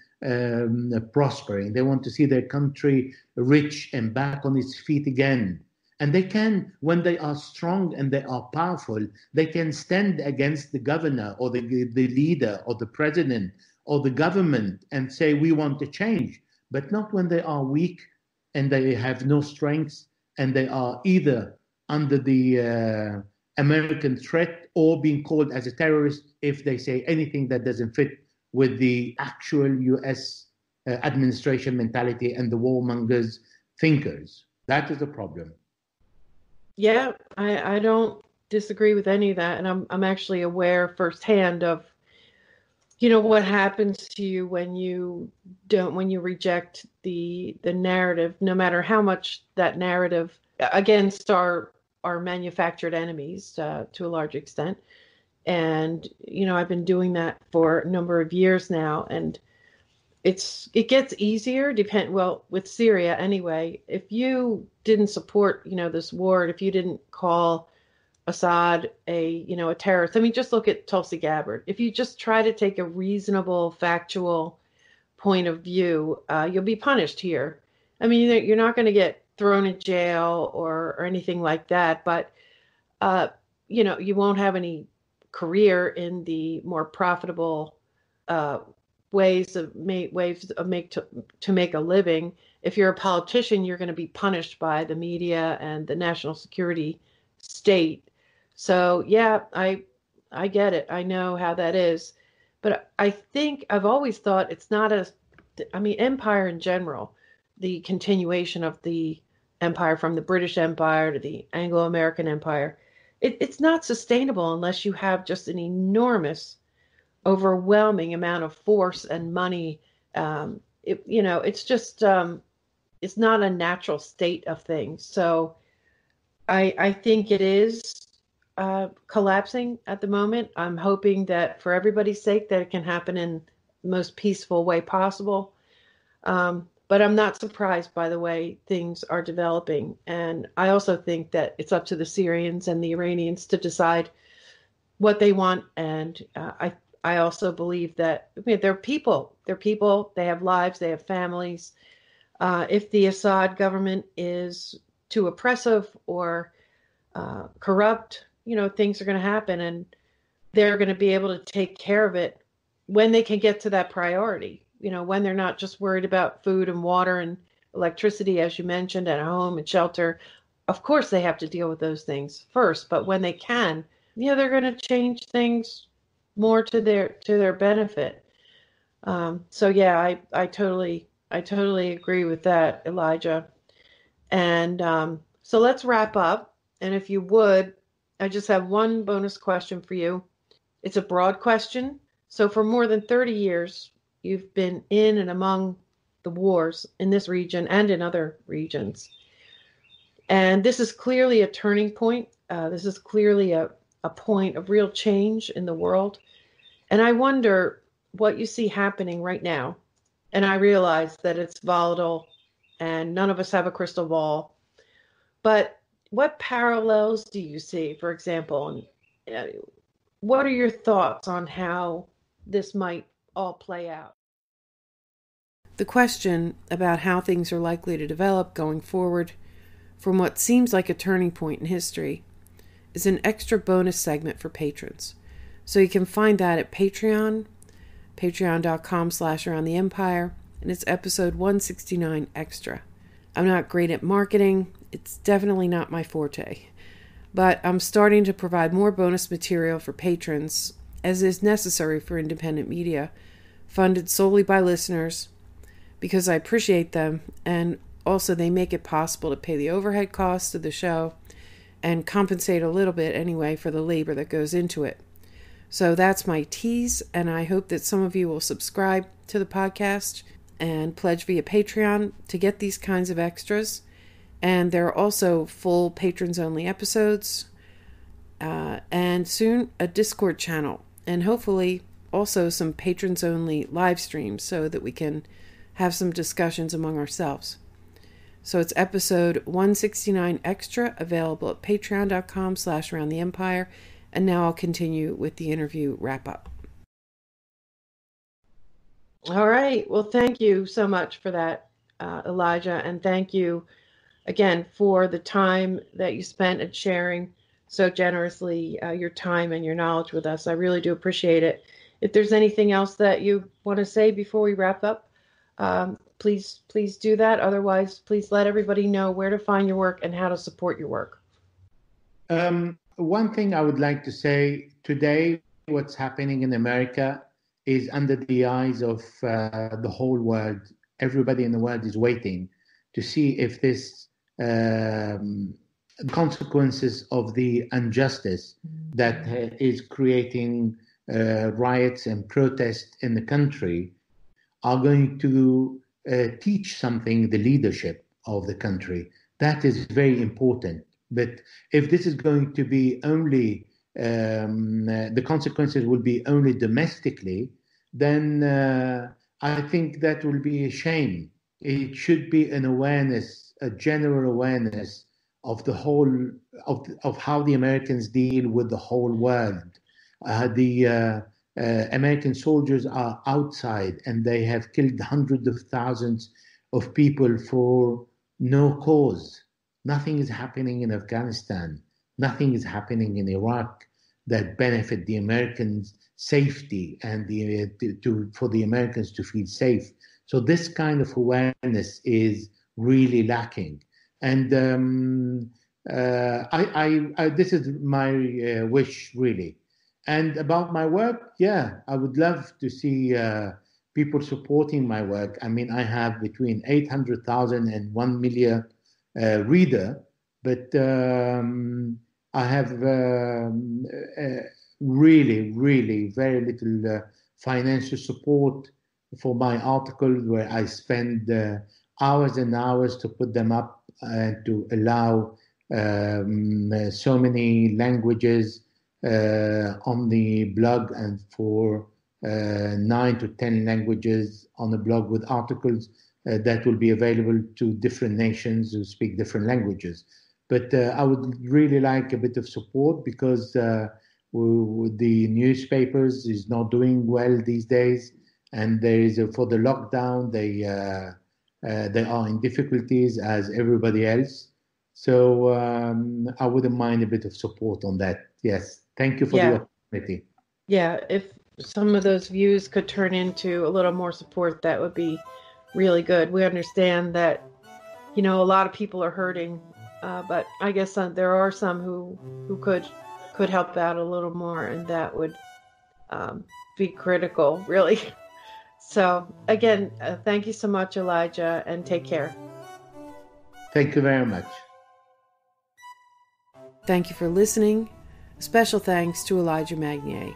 prospering. They want to see their country rich and back on its feet again. And they can, when they are strong and they are powerful, they can stand against the governor or the leader or the president or the government and say, we want to change. But not when they are weak and they have no strength and they are either under the American threat or being called as a terrorist if they say anything that doesn't fit with the actual US administration mentality and the warmongers thinkers. That is the problem. Yeah, I don't disagree with any of that. And I'm actually aware firsthand of, what happens to you when you reject the narrative, no matter how much that narrative against our manufactured enemies to a large extent. And, I've been doing that for a number of years now. And it gets easier with Syria anyway. If you didn't support, this war, if you didn't call Assad a terrorist, I mean, just look at Tulsi Gabbard. If you just try to take a reasonable, factual point of view, you'll be punished here. I mean, you're not going to get thrown in jail or anything like that, but, you won't have any career in the more profitable ways to make a living. If you're a politician, you're going to be punished by the media and the national security state. So yeah, I get it. I know how that is, but I think I've always thought it's not empire in general the continuation of the empire from the British Empire to the Anglo-American Empire. It's not sustainable unless you have just an enormous, overwhelming amount of force and money. It's just it's not a natural state of things. So I think it is collapsing at the moment. I'm hoping that for everybody's sake that it can happen in the most peaceful way possible. But I'm not surprised by the way things are developing. And I also think that it's up to the Syrians and the Iranians to decide what they want. And I also believe that they're people. They're people. They have lives. They have families. If the Assad government is too oppressive or corrupt, things are going to happen, and they're going to be able to take care of it when they can get to that priority. When they're not just worried about food and water and electricity, as you mentioned, and a home and shelter. Of course, they have to deal with those things first, but when they can, they're going to change things more to their benefit. So yeah, I totally agree with that, Elijah. And so let's wrap up. And if you would, I just have one bonus question for you. It's a broad question. So for more than 30 years, you've been in and among the wars in this region and in other regions. And this is clearly a turning point. This is clearly a point of real change in the world. And I wonder what you see happening right now. And I realize that it's volatile and none of us have a crystal ball. But what parallels do you see, for example? And what are your thoughts on how this might all play out? The question about how things are likely to develop going forward from what seems like a turning point in history is an extra bonus segment for patrons. So you can find that at Patreon, patreon.com/around the empire, and it's episode 169 extra. I'm not great at marketing. It's definitely not my forte. But I'm starting to provide more bonus material for patrons, as is necessary for independent media, funded solely by listeners, because I appreciate them, and also they make it possible to pay the overhead costs of the show and compensate a little bit anyway for the labor that goes into it. So that's my tease, and I hope that some of you will subscribe to the podcast and pledge via Patreon to get these kinds of extras. And there are also full patrons-only episodes, and soon a Discord channel, and hopefully also some patrons-only live streams so that we can have some discussions among ourselves. So it's episode 169 extra, available at patreon.com/around the empire. And now I'll continue with the interview wrap-up. All right. Well, thank you so much for that, Elijah. And thank you again for the time that you spent and sharing so generously your time and your knowledge with us. I really do appreciate it. If there's anything else that you want to say before we wrap up, please do that. Otherwise, please let everybody know where to find your work and how to support your work. One thing I would like to say today, what's happening in America is under the eyes of the whole world. Everybody in the world is waiting to see if this consequences of the injustice that is creating riots and protests in the country are going to teach something the leadership of the country. That is very important. But if this is going to be only, the consequences will be only domestically, then I think that will be a shame. It should be an awareness, a general awareness of the whole, of how the Americans deal with the whole world. The American soldiers are outside and they have killed hundreds of thousands of people for no cause. Nothing is happening in Afghanistan. Nothing is happening in Iraq that benefit the Americans' safety and for the Americans to feel safe. So this kind of awareness is really lacking. And this is my wish, really. And about my work, yeah, I would love to see people supporting my work. I mean, I have between 800,000 and 1 million reader, but I have really, really very little financial support for my articles, where I spend hours and hours to put them up and to allow so many languages on the blog, and for 9 to 10 languages on the blog with articles that will be available to different nations who speak different languages. But I would really like a bit of support, because the newspapers is not doing well these days, and there is for the lockdown they are in difficulties as everybody else. So I wouldn't mind a bit of support on that. Yes, thank you for the opportunity. Yeah, if some of those views could turn into a little more support, that would be really good. We understand that, a lot of people are hurting, but I guess there are some who could help out a little more, and that would be critical, really. So again, thank you so much, Elijah, and take care. Thank you very much. Thank you for listening. Special thanks to Elijah Magnier.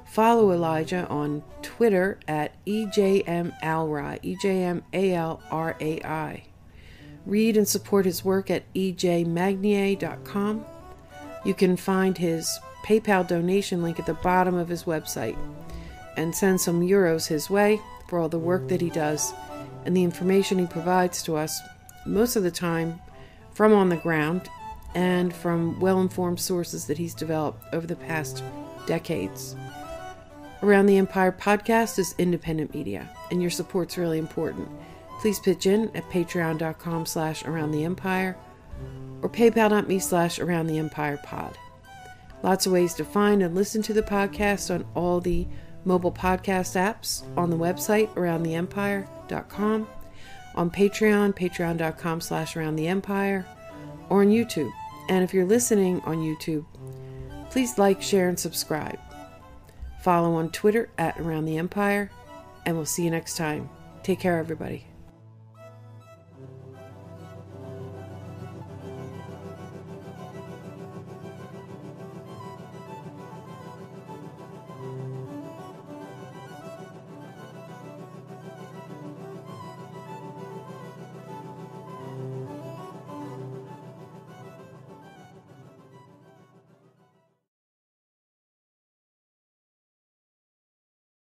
Follow Elijah on Twitter at EJMALRAI, EJMALRAI. Read and support his work at ejmagnier.com. You can find his PayPal donation link at the bottom of his website, and send some euros his way for all the work that he does and the information he provides to us, most of the time from on the ground and from well-informed sources that he's developed over the past decades. Around the Empire podcast is independent media, and your support's really important. Please pitch in at patreon.com/aroundtheempire or paypal.me/aroundtheempirepod. Lots of ways to find and listen to the podcast on all the mobile podcast apps, on the website aroundtheempire.com, on Patreon, patreon.com/aroundtheempire, or on YouTube. And if you're listening on YouTube, please like, share, and subscribe. Follow on Twitter at Around the Empire, and we'll see you next time. Take care, everybody.